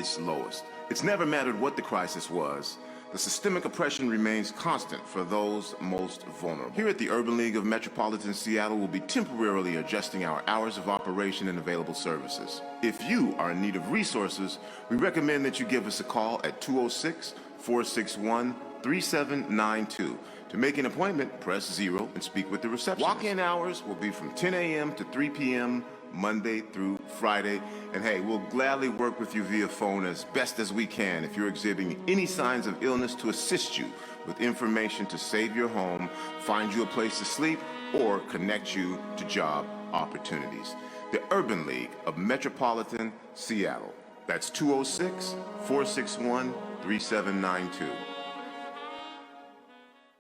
its lowest. It's never mattered what the crisis was. The systemic oppression remains constant for those most vulnerable. Here at the Urban League of Metropolitan Seattle, we'll be temporarily adjusting our hours of operation and available services. If you are in need of resources, we recommend that you give us a call at 206-461-3792. To make an appointment, press 0 and speak with the receptionist. Walk-in hours will be from 10 a.m. to 3 p.m. Monday through Friday. And hey, we'll gladly work with you via phone as best as we can if you're exhibiting any signs of illness to assist you with information to save your home, find you a place to sleep, or connect you to job opportunities. The Urban League of Metropolitan Seattle. That's 206-461-3792.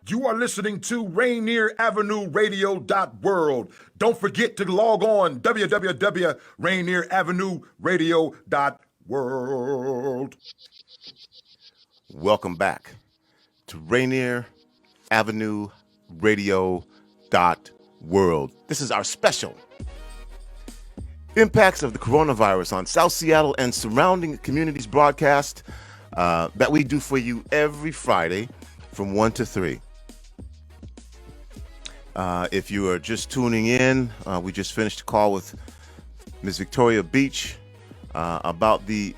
You are listening to Rainier Avenue Radio.world. Don't forget to log on www.rainieravenue.world. Welcome back to Rainier Avenue Radio.world. This is our special Impacts of the Coronavirus on South Seattle and Surrounding Communities broadcast that we do for you every Friday from 1 to 3. If you are just tuning in, we just finished a call with Ms. Victoria Beach about the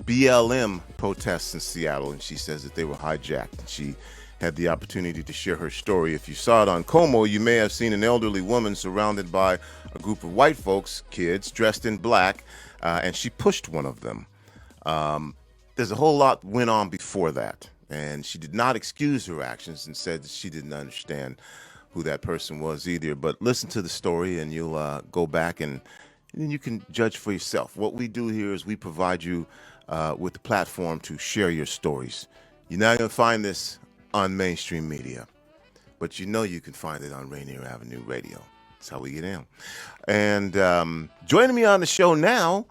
BLM protests in Seattle, and she says that they were hijacked. And she had the opportunity to share her story. If you saw it on Como, you may have seen an elderly woman surrounded by a group of white folks, kids, dressed in black, and she pushed one of them. There's a whole lot went on before that, and she did not excuse her actions and said that she didn't understand who that person was either. But listen to the story and you'll go back and then you can judge for yourself. What we do here is we provide you with the platform to share your stories. You're not going to find this on mainstream media, but you know you can find it on Rainier Avenue Radio. That's how we get in. And joining me on the show now,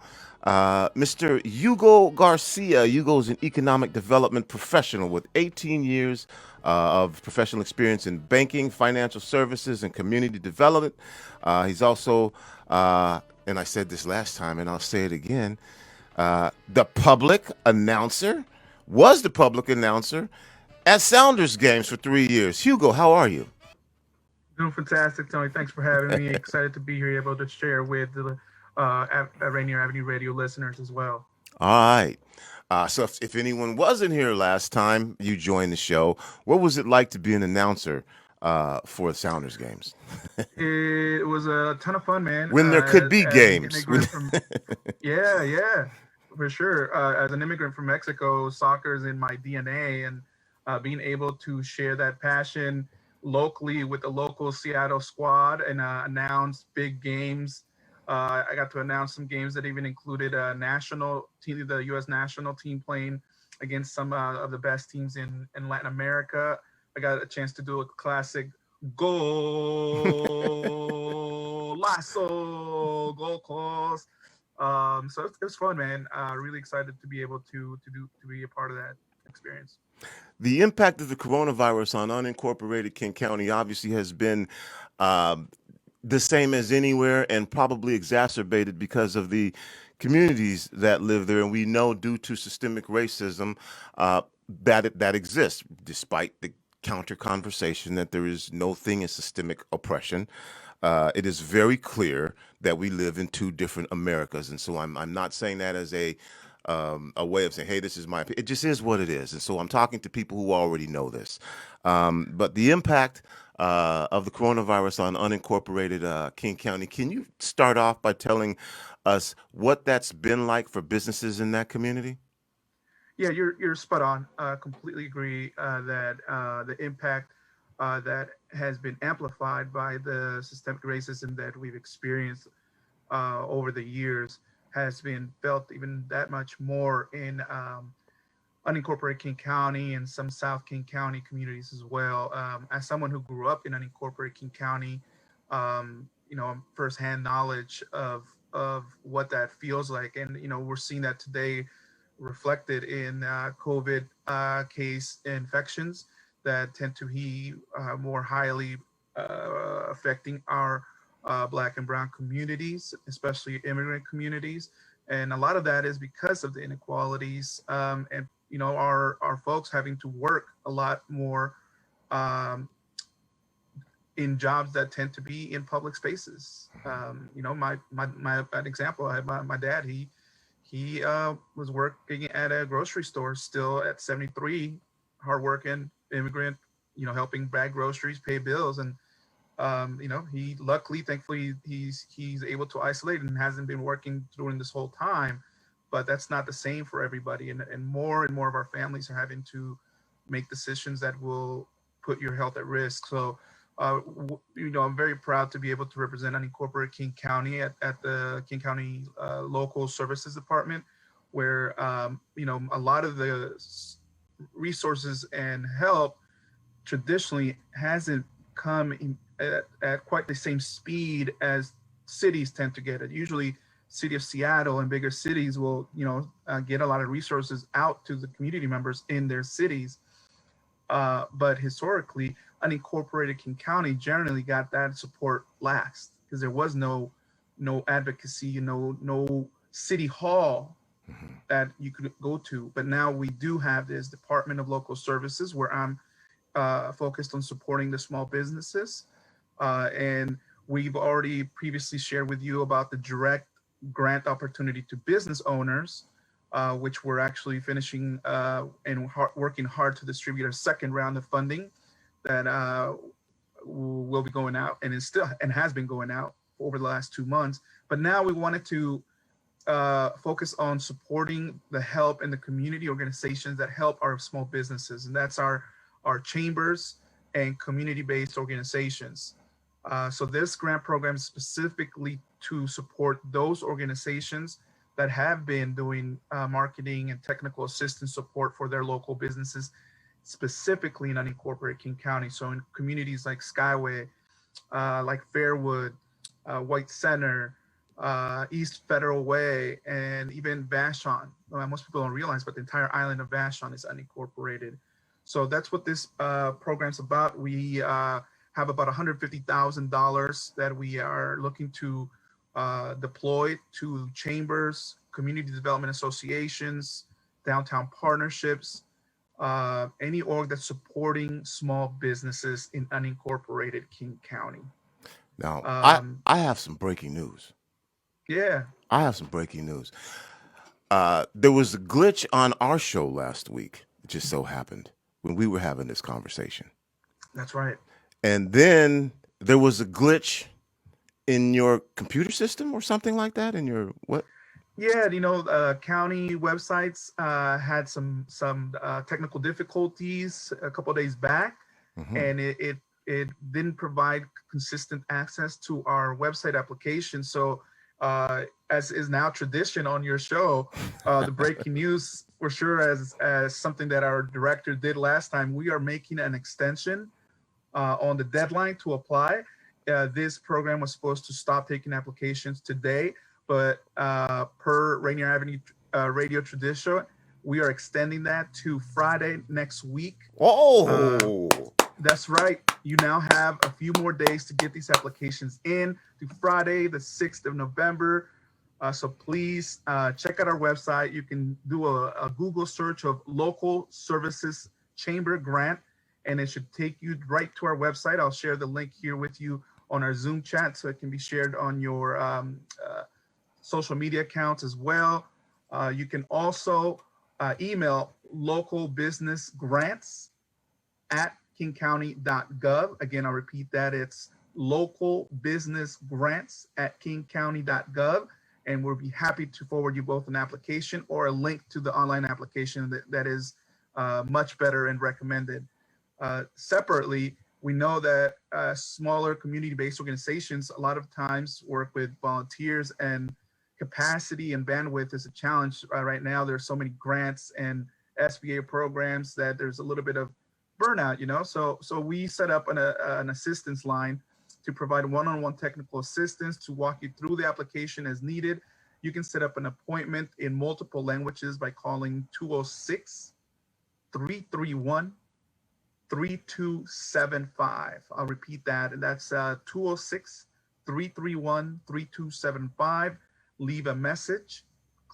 Mr. Hugo Garcia. Hugo's an economic development professional with 18 years of professional experience in banking, financial services, and community development. He's also, and I said this last time, and I'll say it again, was the public announcer at Sounders games for 3 years. Hugo, how are you? Doing fantastic, Tony. Thanks for having me. Excited to be here, able to share with the Rainier Avenue Radio listeners as well. All right. So if anyone wasn't here last time you joined the show, what was it like to be an announcer for Sounders games? It was a ton of fun, man. When there could be games. Yeah, for sure. As an immigrant from Mexico, soccer is in my DNA, and being able to share that passion locally with the local Seattle squad and announce big games. I got to announce some games that even included a national team, the U.S. national team playing against some of the best teams in Latin America. I got a chance to do a classic golazo, goal calls. So it was fun, man. Really excited to be able to be a part of that experience. The impact of the coronavirus on unincorporated King County obviously has been the same as anywhere, and probably exacerbated because of the communities that live there. And we know, due to systemic racism, that exists, despite the counter conversation that there is no thing as systemic oppression. It is very clear that we live in two different Americas, and so I'm not saying that as a way of saying, hey, this is my opinion. It just is what it is. And so I'm talking to people who already know this. But the impact of the coronavirus on unincorporated King County, can you start off by telling us what that's been like for businesses in that community? Yeah, you're spot on. Completely agree that the impact that has been amplified by the systemic racism that we've experienced over the years has been felt even that much more in unincorporated King County and some South King County communities as well. As someone who grew up in unincorporated King County, firsthand knowledge of what that feels like. And, we're seeing that today reflected in COVID case infections that tend to be more highly affecting our Black and Brown communities, especially immigrant communities. And a lot of that is because of the inequalities, and our folks having to work a lot more um, in jobs that tend to be in public spaces. My an example, I have my dad. He was working at a grocery store still at 73, hardworking immigrant, helping bag groceries, pay bills, and he luckily, thankfully, he's able to isolate and hasn't been working during this whole time. But that's not the same for everybody, and more of our families are having to make decisions that will put your health at risk. So, I'm very proud to be able to represent unincorporated King County at the King County Local Services Department, where a lot of the resources and help traditionally hasn't come in at quite the same speed as cities tend to get it. Usually, city of Seattle and bigger cities will, get a lot of resources out to the community members in their cities. But historically, unincorporated King County generally got that support last because there was no advocacy, no city hall that you could go to. But now we do have this Department of Local Services where I'm focused on supporting the small businesses. And we've already previously shared with you about the direct grant opportunity to business owners, which we're actually finishing and working hard to distribute our second round of funding that will be going out and is still and has been going out over the last 2 months. But now we wanted to focus on supporting the help and the community organizations that help our small businesses, and that's our chambers and community-based organizations. So this grant program is specifically to support those organizations that have been doing marketing and technical assistance support for their local businesses, specifically in unincorporated King County. So in communities like Skyway, like Fairwood, White Center, East Federal Way, and even Vashon. Most people don't realize, but the entire island of Vashon is unincorporated. So that's what this program's about. We have about $150,000 that we are looking to deploy to chambers, community development associations, downtown partnerships, any org that's supporting small businesses in unincorporated King County. Now, I have some breaking news. Yeah. I have some breaking news. There was a glitch on our show last week. It just so happened when we were having this conversation. That's right. And then there was a glitch in your computer system or something like that. In your what? Yeah, county websites had some technical difficulties a couple of days back, and it didn't provide consistent access to our website application. So, as is now tradition on your show, the breaking news for sure, as something that our director did last time, we are making an extension on the deadline to apply. This program was supposed to stop taking applications today, but per Rainier Avenue radio tradition, we are extending that to Friday next week. Oh, that's right. You now have a few more days to get these applications in to Friday, the 6th of November. So please check out our website. You can do a Google search of Local Services Chamber Grant, and it should take you right to our website. I'll share the link here with you on our Zoom chat so it can be shared on your social media accounts as well. You can also email local business grants at kingcounty.gov. Again, I'll repeat that. It's local business grants at kingcounty.gov. And we'll be happy to forward you both an application or a link to the online application that is much better and recommended. Separately, we know that smaller community-based organizations a lot of times work with volunteers, and capacity and bandwidth is a challenge right now. There's so many grants and SBA programs that there's a little bit of burnout, So we set up an assistance line to provide one-on-one technical assistance to walk you through the application as needed. You can set up an appointment in multiple languages by calling 206-331-3275. I'll repeat that, and that's 206-331-3275. Leave a message,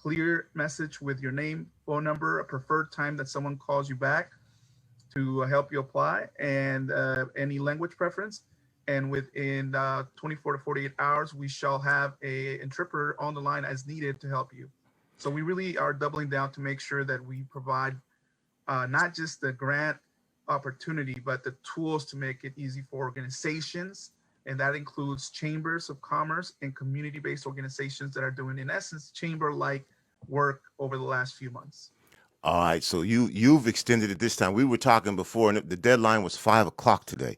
clear message with your name, phone number, a preferred time that someone calls you back to help you apply, and any language preference. And within 24 to 48 hours, we shall have a interpreter on the line as needed to help you. So we really are doubling down to make sure that we provide not just the grant opportunity, but the tools to make it easy for organizations. And that includes chambers of commerce and community-based organizations that are doing, in essence, chamber-like work over the last few months. All right, so you've extended it this time. We were talking before, and the deadline was 5 o'clock today,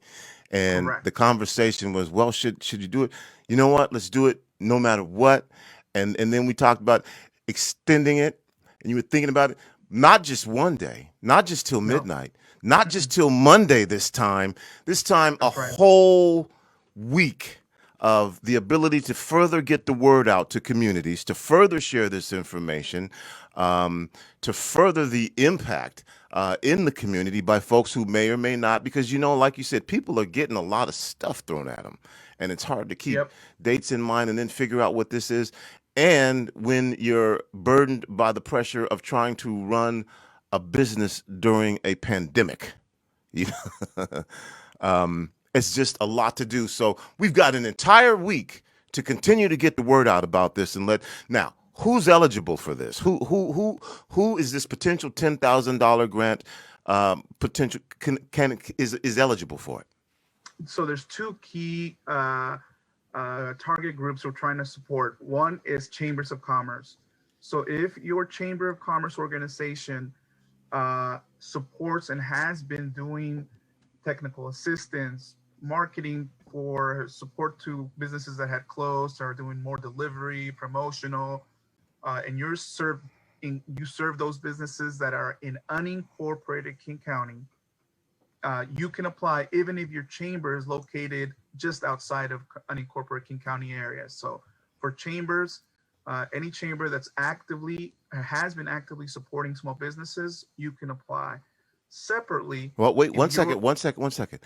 and the Correct. conversation was, well, should you do it? You know what? Let's do it no matter what. And then we talked about extending it, and you were thinking about it not just one day, not just till No, midnight, not just till Monday this time. This time a that's right. whole week of the ability to further get the word out to communities, to further share this information, to further the impact in the community by folks who may or may not, because, like you said, people are getting a lot of stuff thrown at them, and it's hard to keep Yep. dates in mind and then figure out what this is. And when you're burdened by the pressure of trying to run a business during a pandemic, you it's just a lot to do. So we've got an entire week to continue to get the word out about this and now. Who's eligible for this? Who is this potential $10,000 grant potential is eligible for it? So there's two key target groups we're trying to support. One is chambers of commerce. So if your chamber of commerce organization supports and has been doing technical assistance, marketing for support to businesses that had closed, or doing more delivery, promotional, and you serve those businesses that are in unincorporated King County, you can apply even if your chamber is located just outside of unincorporated King County area. So for chambers, any chamber that's has been actively supporting small businesses, you can apply. Separately, Well, wait, if you're one second.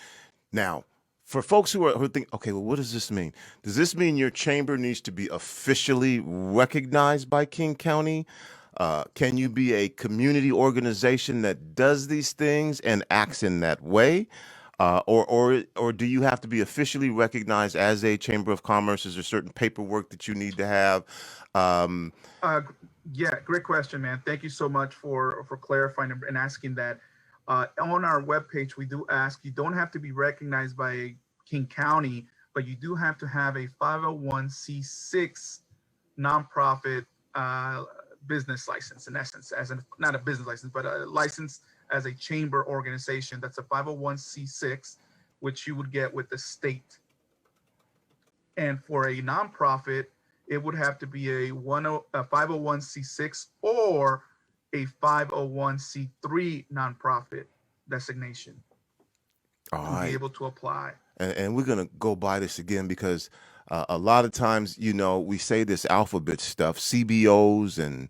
Now, for folks who think, okay, well, what does this mean? Does this mean your chamber needs to be officially recognized by King County? Can you be a community organization that does these things and acts in that way? Or do you have to be officially recognized as a chamber of commerce? Is there certain paperwork that you need to have? Um, Uh, yeah, great question, man. Thank you so much for clarifying and asking that. On our webpage, we do ask, you don't have to be recognized by King County, but you do have to have a 501c6 nonprofit business license, in essence, not a business license, but a license as a chamber organization. That's a 501c6, which you would get with the state. And for a nonprofit, it would have to be a 501c6 or a 501c3 nonprofit designation all to be right. able to apply. And we're going to go by this again because a lot of times, we say this alphabet stuff, CBOs and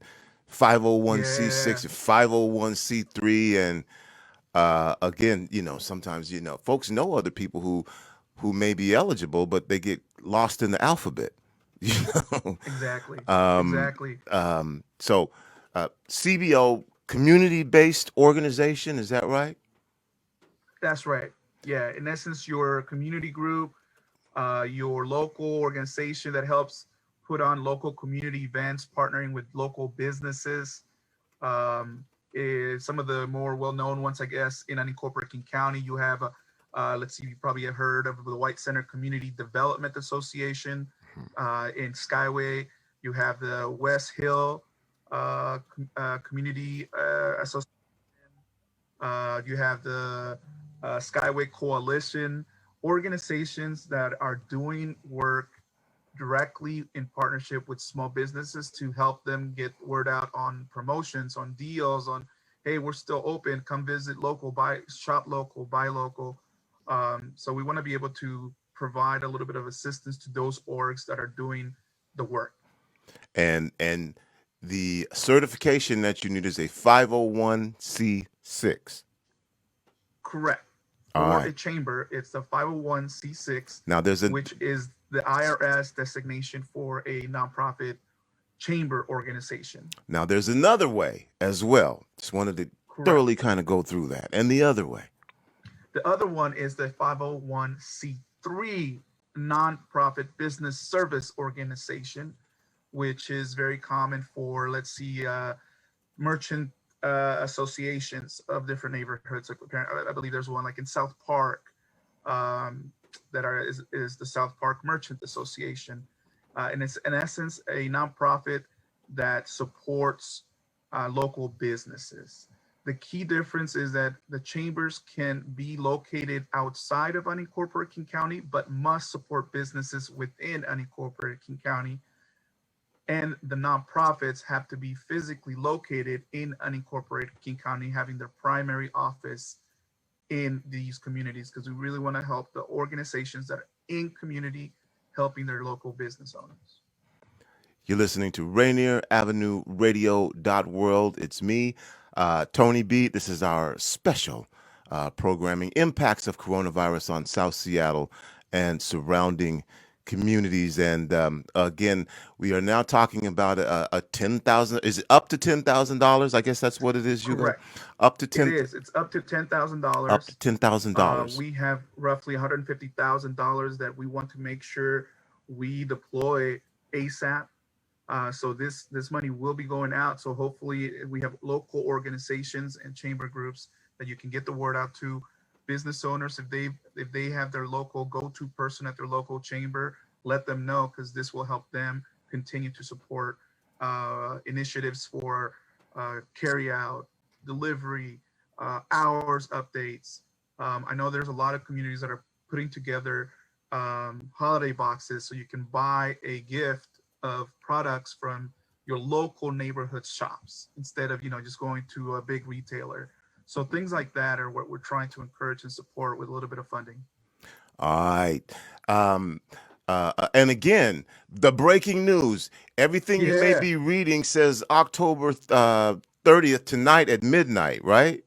501c6 Yeah, and 501c3. And again, sometimes, folks know other people who may be eligible, but they get lost in the alphabet. You know? exactly. Um, Exactly. so CBO, community-based organization, is that right? That's right. Yeah, in essence, your community group, your local organization that helps put on local community events, partnering with local businesses. Is some of the more well-known ones, I guess, in unincorporated King County. You have let's see, you probably have heard of the White Center Community Development Association. In Skyway, you have the West Hill Community Association. You have the Skyway Coalition, organizations that are doing work directly in partnership with small businesses to help them get word out on promotions, on deals, on, hey, we're still open, come visit local, shop local, buy local. So we want to be able to provide a little bit of assistance to those orgs that are doing the work. And the certification that you need is a 501c6. Correct. All For right. a chamber, it's the 501c6, Now there's a which is the IRS designation for a nonprofit chamber organization. Now, there's another way as well. Just wanted to Correct. thoroughly kind of go through that. And the other way. The other one is the 501c3 nonprofit business service organization, which is very common for, let's see, merchant associations of different neighborhoods. Like, I believe there's one like in South Park, is the South Park Merchant Association, and it's in essence a nonprofit that supports local businesses. The key difference is that the chambers can be located outside of unincorporated King County, but must support businesses within unincorporated King County. And the nonprofits have to be physically located in unincorporated King County, having their primary office in these communities, because we really want to help the organizations that are in community helping their local business owners. You're listening to Rainier Avenue Radio.world. It's me, Tony B. This is our special programming, Impacts of Coronavirus on South Seattle and surrounding communities. And again, we are now talking about a $10,000. Is it up to $10,000? I guess that's what it is, Hugo. Correct. Up to 10. It is. It's up to $10,000. Up to $10,000. We have roughly $150,000 that we want to make sure we deploy ASAP. So this money will be going out. So hopefully we have local organizations and chamber groups that you can get the word out to. Business owners, if they have their local go-to person at their local chamber, let them know, because this will help them continue to support initiatives for carry out, delivery, hours updates. I know there's a lot of communities that are putting together holiday boxes so you can buy a gift of products from your local neighborhood shops instead of just going to a big retailer. So things like that are what we're trying to encourage and support with a little bit of funding. All right. And again, the breaking news, everything you may be reading says October 30th tonight at midnight, right?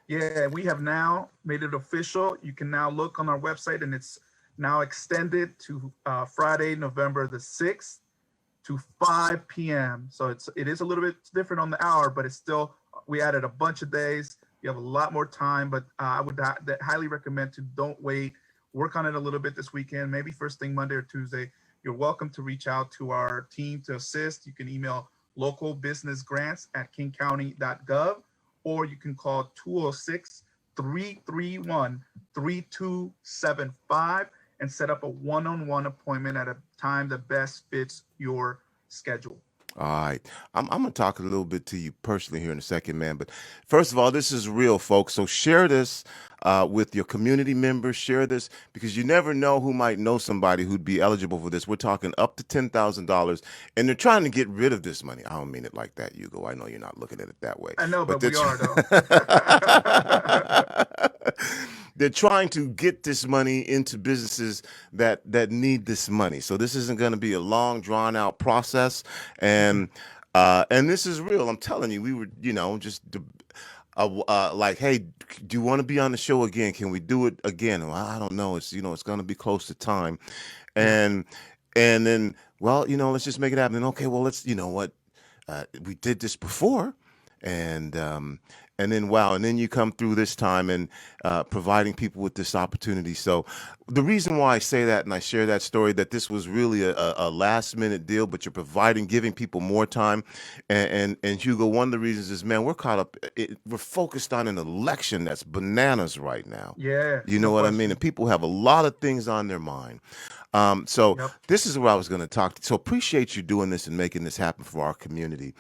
Yeah, we have now made it official. You can now look on our website, and it's now extended to Friday, November the 6th to 5 p.m. So it is a little bit different on the hour, but it's still, we added a bunch of days. You have a lot more time, but I would highly recommend to don't wait. Work on it a little bit this weekend, maybe first thing Monday or Tuesday. You're welcome to reach out to our team to assist. You can email localbusinessgrants@kingcounty.gov, or you can call 206-331-3275 and set up a one-on-one appointment at a time that best fits your schedule. All right. I'm going to talk a little bit to you personally here in a second, man. But first of all, this is real, folks. So share this with your community members. Share this because you never know who might know somebody who'd be eligible for this. We're talking up to $10,000, and they're trying to get rid of this money. I don't mean it like that, Hugo. I know you're not looking at it that way. I know, but we are, though. They're trying to get this money into businesses that need this money. So this isn't going to be a long, drawn out process. And this is real. I'm telling you, we were, just like, hey, do you want to be on the show again? Can we do it again? Well, I don't know. It's, it's going to be close to time. And then, well, let's just make it happen. And okay, well, let's, we did this before. And then, wow. And then you come through this time and providing people with this opportunity. So the reason why I say that and I share that story, that this was really a last minute deal, but you're giving people more time. And Hugo, one of the reasons is, man, we're caught up. We're focused on an election that's bananas right now. Yeah. You know what I mean? And people have a lot of things on their mind. This is where I was going to talk. So appreciate you doing this and making this happen for our community.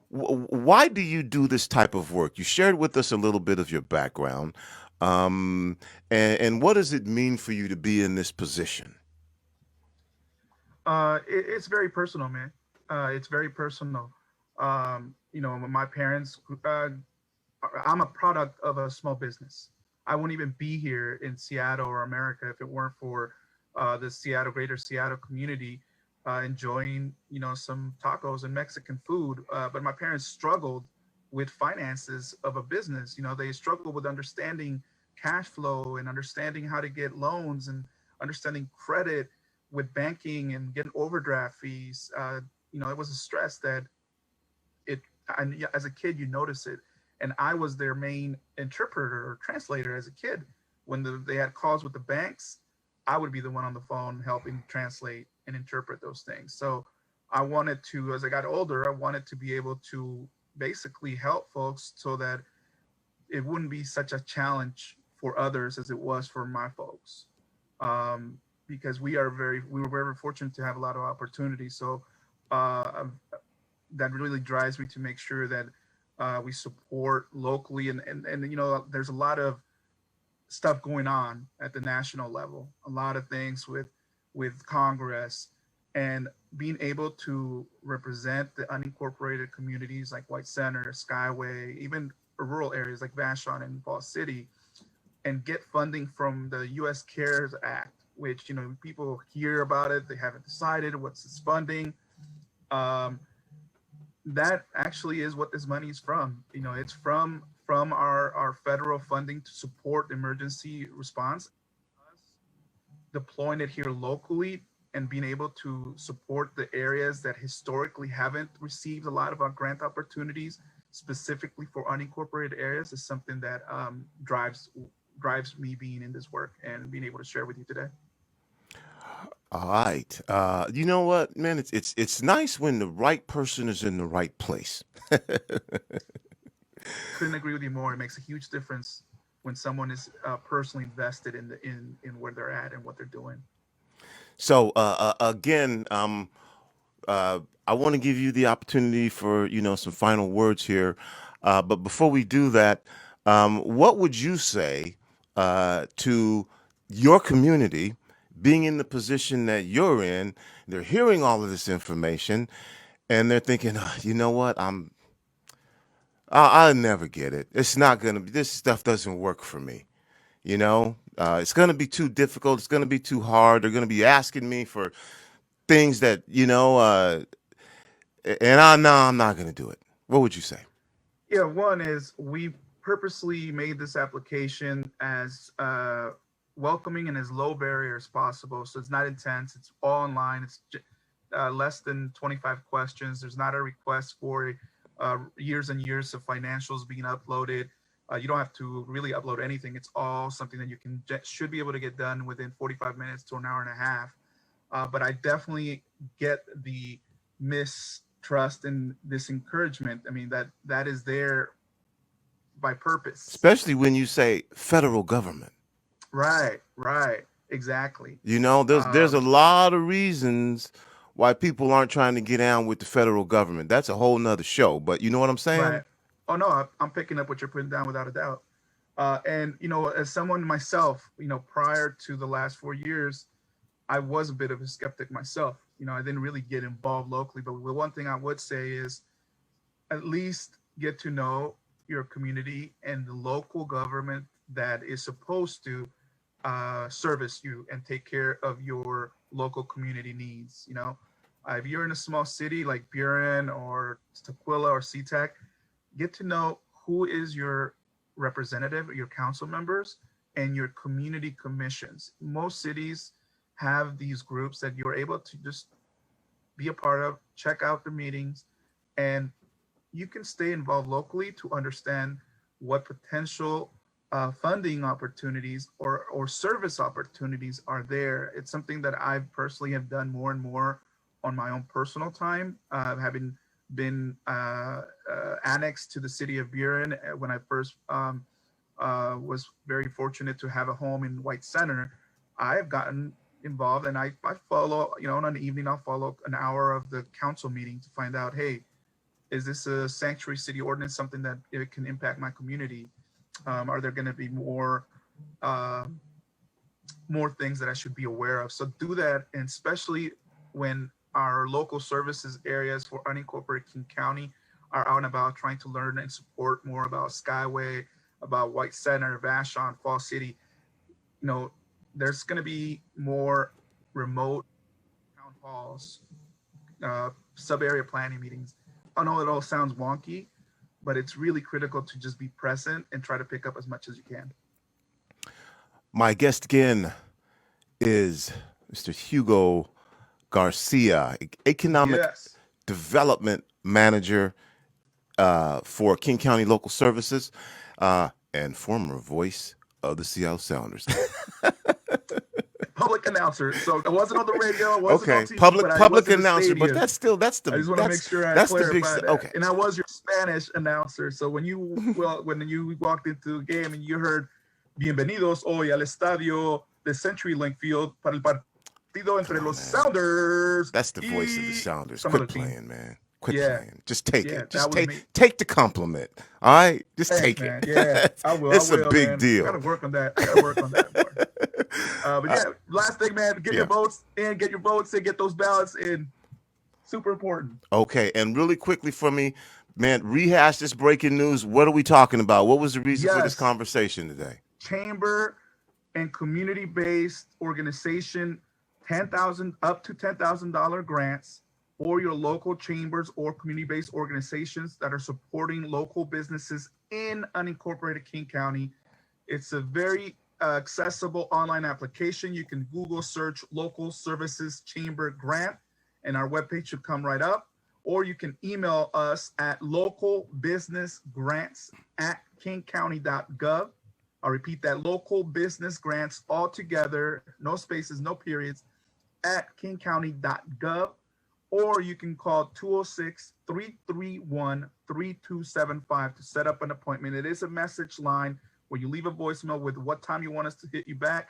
Why do you do this type of work? You shared with us a little bit of your background. And what does it mean for you to be in this position? It's very personal, man. It's very personal. My parents, I'm a product of a small business. I wouldn't even be here in Seattle or America if it weren't for the greater Seattle community enjoying, some tacos and Mexican food. But my parents struggled with finances of a business. They struggled with understanding cash flow and understanding how to get loans and understanding credit with banking and getting overdraft fees, it was a stress that it, and as a kid, you notice it. And I was their main interpreter or translator as a kid. When they had calls with the banks, I would be the one on the phone helping translate and interpret those things. So I wanted to, as I got older, I wanted to be able to basically help folks so that it wouldn't be such a challenge for others as it was for my folks. Because we were very fortunate to have a lot of opportunities. So that really drives me to make sure that we support locally, and there's a lot of stuff going on at the national level, a lot of things with Congress, and being able to represent the unincorporated communities like White Center, Skyway, even rural areas like Vashon and Falls City, and get funding from the U.S. CARES Act, which people hear about it, they haven't decided what's its funding. That actually is what this money is from. It's from our federal funding to support emergency response, deploying it here locally and being able to support the areas that historically haven't received a lot of our grant opportunities, specifically for unincorporated areas, is something that drives me being in this work and being able to share with you today. All right. You know what, man? It's nice when the right person is in the right place. Couldn't agree with you more. It makes a huge difference when someone is personally invested in where they're at and what they're doing. So again, I want to give you the opportunity for some final words here, but before we do that, what would you say to your community, being in the position that you're in? They're hearing all of this information, and they're thinking, "Ah, you know what? I'll never get it. It's not gonna be. This stuff doesn't work for me. It's gonna be too difficult. It's gonna be too hard. They're gonna be asking me for things that and I'm not going to do it." What would you say? Yeah, one is we purposely made this application as welcoming and as low barrier as possible. So it's not intense. It's all online. It's less than 25 questions. There's not a request for years and years of financials being uploaded. You don't have to really upload anything. It's all something that you should be able to get done within 45 minutes to an hour and a half. But I definitely get the mistrust and this encouragement. I mean, that is there by purpose. Especially when you say federal government. Right, exactly. There's a lot of reasons why people aren't trying to get down with the federal government. That's a whole nother show, but you know what I'm saying? Right. Oh no, I'm picking up what you're putting down without a doubt. And as someone myself, prior to the last 4 years, I was a bit of a skeptic myself. I didn't really get involved locally, but the one thing I would say is at least get to know your community and the local government that is supposed to service you and take care of your local community needs. If you're in a small city like Buren or Tequila or SeaTac, get to know who is your representative, your council members, and your community commissions. Most cities have these groups that you're able to just be a part of, check out the meetings, and you can stay involved locally to understand what potential funding opportunities or service opportunities are there. It's something that I personally have done more and more on my own personal time, having been annexed to the city of Buren when I first was very fortunate to have a home in White Center. I've gotten involved, and I follow, on an evening, I'll follow an hour of the council meeting to find out, hey, is this a sanctuary city ordinance, something that it can impact my community? Are there going to be more things that I should be aware of? So do that, and especially when our local services areas for unincorporated King County are out and about trying to learn and support more about Skyway, about White Center, Vashon, Fall City. There's going to be more remote town halls, sub-area planning meetings. I know it all sounds wonky, but it's really critical to just be present and try to pick up as much as you can. My guest again is Mr. Hugo Garcia, Economic Yes. Development Manager for King County Local Services, and former voice of the Seattle Sounders. Public announcer. So I wasn't on the radio, I wasn't on Okay, TV, but I was public in the announcer, but stadium. that's still that's I the just want to make sure I that's the big clarify that. okay. And I was your Spanish announcer. So when you walked into the game and you heard "Bienvenidos hoy al estadio de CenturyLink Field para el partido entre los Sounders." That's the voice of the Sounders. Some Quit other team. playing, man. Quit Yeah. playing. Just take Yeah, it. Just that was me. take the compliment. All right, just Thanks, take man. it. Yeah, I will. It's I will, a big man. deal. Gotta work on that. Gotta work on that more. But yeah, last thing, man, get yeah. your votes in, get your votes in, get those ballots in. Super important. Okay, and really quickly for me, man, rehash this breaking news. What are we talking about? What was the reason for this conversation today? Chamber and community-based organization, up to $10,000 grants for your local chambers or community-based organizations that are supporting local businesses in unincorporated King County. It's a very accessible online application. You can Google search Local Services Chamber Grant, and our webpage should come right up. Or you can email us at localbusinessgrants@kingcounty.gov. I'll repeat that, local business grants all together, no spaces, no periods, at kingcounty.gov. Or you can call 206-331-3275 to set up an appointment. It is a message line where you leave a voicemail with what time you want us to hit you back,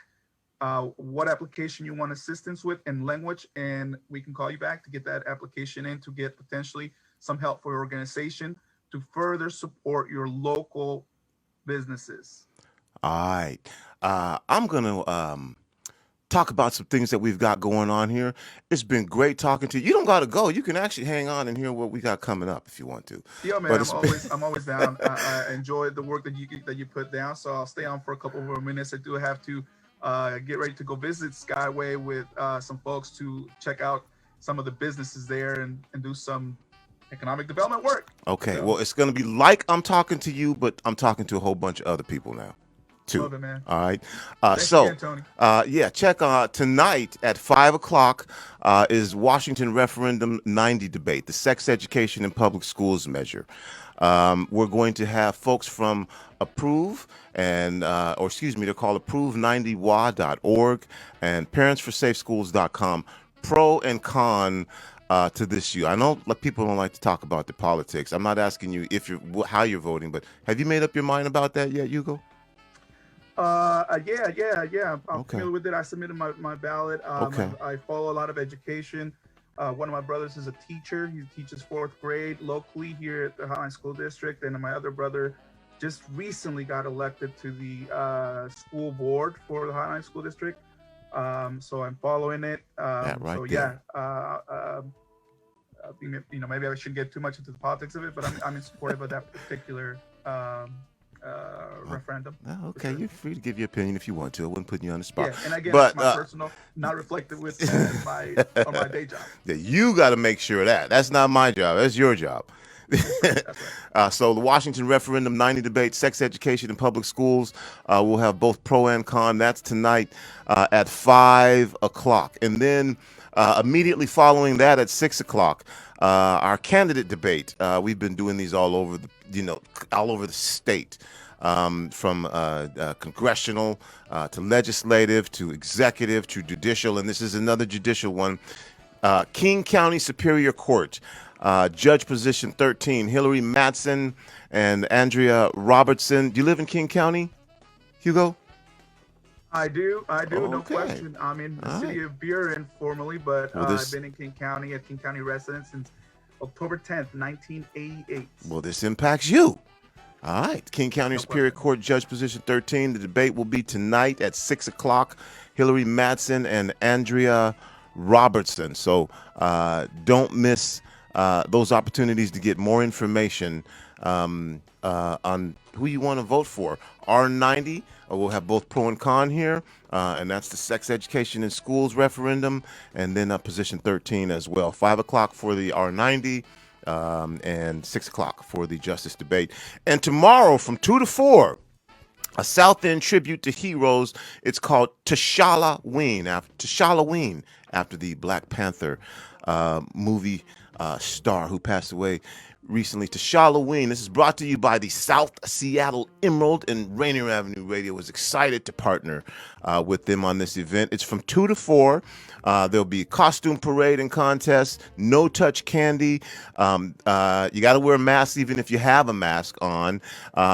what application you want assistance with in language, and we can call you back to get that application in to get potentially some help for your organization to further support your local businesses. All right. I'm going to talk about some things that we've got going on here. It's been great talking to you. You don't got to go. You can actually hang on and hear what we got coming up if you want to. Yeah, man, I'm always down. I enjoy the work that you put down, so I'll stay on for a couple more minutes. I do have to get ready to go visit Skyway with some folks to check out some of the businesses there and do some economic development work. Okay, so, well, it's going to be like I'm talking to you, but I'm talking to a whole bunch of other people now. Too. Love it, man. All right. So, again, Tony. Check tonight at 5:00 is Washington Referendum 90 debate, the sex education in public schools measure. We're going to have folks from Approve and, they're called approve90wa.org and parentsforsafeschools.com, pro and con to this issue. I know people don't like to talk about the politics. I'm not asking you how you're voting, but have you made up your mind about that yet, Hugo? Yeah. I'm familiar with it. I submitted my ballot. I follow a lot of education. One of my brothers is a teacher. He teaches 4th grade locally here at the Highline School District. And my other brother just recently got elected to the school board for the Highline School District. So I'm following it. Maybe I shouldn't get too much into the politics of it, but I'm in support of that particular referendum. Okay, sure. You're free to give your opinion if you want to. I wouldn't put you on the spot. Yeah, and again, it's my personal, not reflected with my day job. Yeah, you got to make sure of that. That's not my job. That's your job. That's right. So the Washington Referendum 90 debate, sex education in public schools. We'll have both pro and con. That's tonight at 5:00, and then immediately following that at 6:00, our candidate debate. We've been doing these all over the state, from congressional to legislative to executive to judicial, and this is another judicial one. King County Superior Court, Judge Position 13, Hillary Madsen and Andrea Robertson. Do you live in King County, Hugo? I do, no question. I'm in the city of Buren formerly, but I've been in King County, a King County resident since October 10th, 1988. Well, this impacts you. All right. King County Superior Court, Judge Position 13. The debate will be tonight at 6:00. Hillary Madsen and Andrea Robertson. So don't miss those opportunities to get more information on who you want to vote for. R90, we'll have both pro and con here, and that's the sex education in schools referendum, and then position 13 as well. 5:00 for the R90, and 6:00 for the justice debate. And tomorrow from 2 to 4, a South End tribute to heroes. It's called T'Challa after the Black Panther movie star who passed away recently. T'Challa. This is brought to you by the South Seattle Emerald, and Rainier Avenue Radio was excited to partner with them on this event. It's from 2 to 4. There'll be a costume parade and contest, no touch candy. You got to wear a mask even if you have a mask on.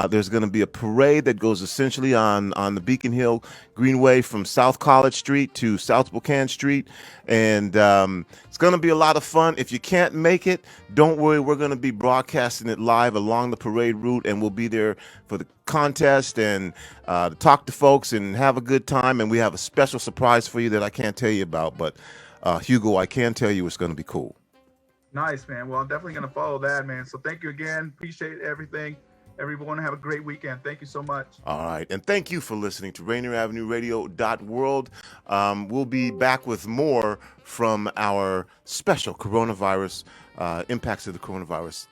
There's going to be a parade that goes essentially on the Beacon Hill Greenway from South College Street to South Spokane Street. And it's going to be a lot of fun. If you can't make it, don't worry. We're going to be broadcasting it live along the parade route, and we'll be there for the contest and to talk to folks and have a good time. And we have a special surprise for you that I can't tell you about, but Hugo, I can tell you it's going to be cool. Nice, man. Well, I'm definitely going to follow that, man. So thank you again. Appreciate everything. Everyone have a great weekend. Thank you so much. All right. And thank you for listening to RainierAvenueRadio.world. We'll be back with more from our special coronavirus, impacts of the coronavirus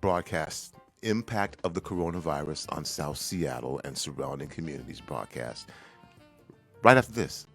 broadcast, impact of the coronavirus on South Seattle and surrounding communities broadcast right after this.